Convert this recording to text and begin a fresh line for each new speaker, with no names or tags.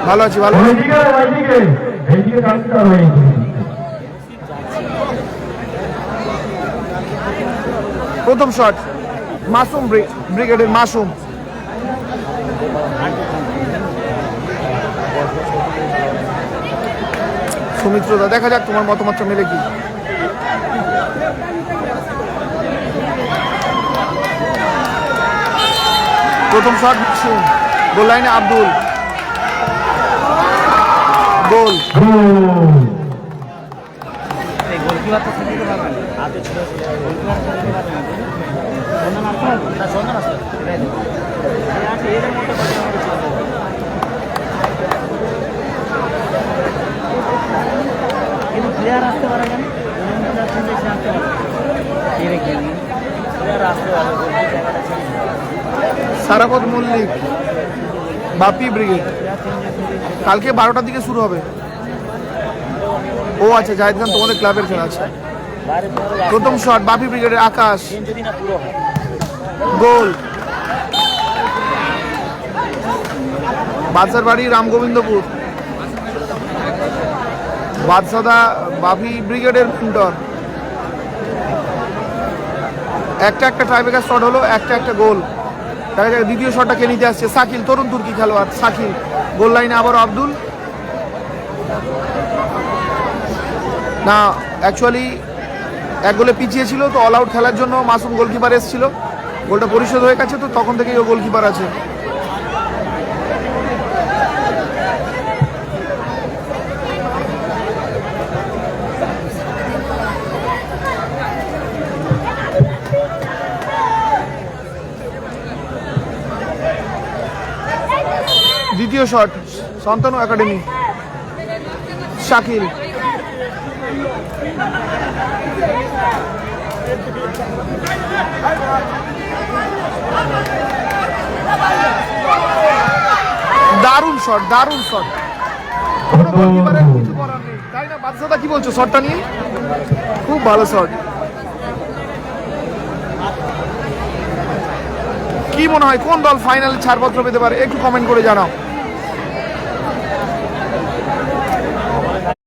ভালো আছি, ভালো আছি। প্রথম শট মাসুম ব্রিগেডের মাসুম। সুমিত্রদা, দেখা যাক তোমার মতামতটা মেলে কি। প্রথম শট মাসুম, গোল লাইনে আব্দুল, গোল।
প্লেয়ার আসতে পারে কেন?
সারাপত মল্লিক, বাপি ব্রিগেড। কালকে 12টার দিকে শুরু হবে। ও আচ্ছা, জাহিদ খান তোমাদের ক্লাবের খেলা আছে। প্রথম শট বাপি ব্রিগেডের আকাশ, গোল। বাদশার বাড়ি রামগোবিন্দপুর, বাদশাদা বাপি ব্রিগেডের মেন্টর। একটা ট্রাইব্রেকার শট হলো, একটা গোল। দেখা যাক দ্বিতীয় শটটা কে নিতে আসছে। শাকিল, তরুণ তুর্কি খেলোয়াড় শাকিল, গোল লাইনে আবারও আব্দুল। না, অ্যাকচুয়ালি এক গোলে পিছিয়ে ছিল, তো অল আউট খেলার জন্য মাসুম গোলকিপার এসেছিল। গোলটা পরিশোধ হয়ে গেছে, তো তখন থেকেই ও গোলকিপার আছে। দ্বিতীয় শট সন্তানু একাডেমি, শাকিল, দারুণ শট, দারুণ শট। কিছু করার নেই, তাই না বাদশাদা? কি বলছো শটটা নিয়ে? খুব ভালো শট। কি মনে হয় কোন দল ফাইনালে ছাড়পত্র পেতে পারে? একটু কমেন্ট করে জানাও।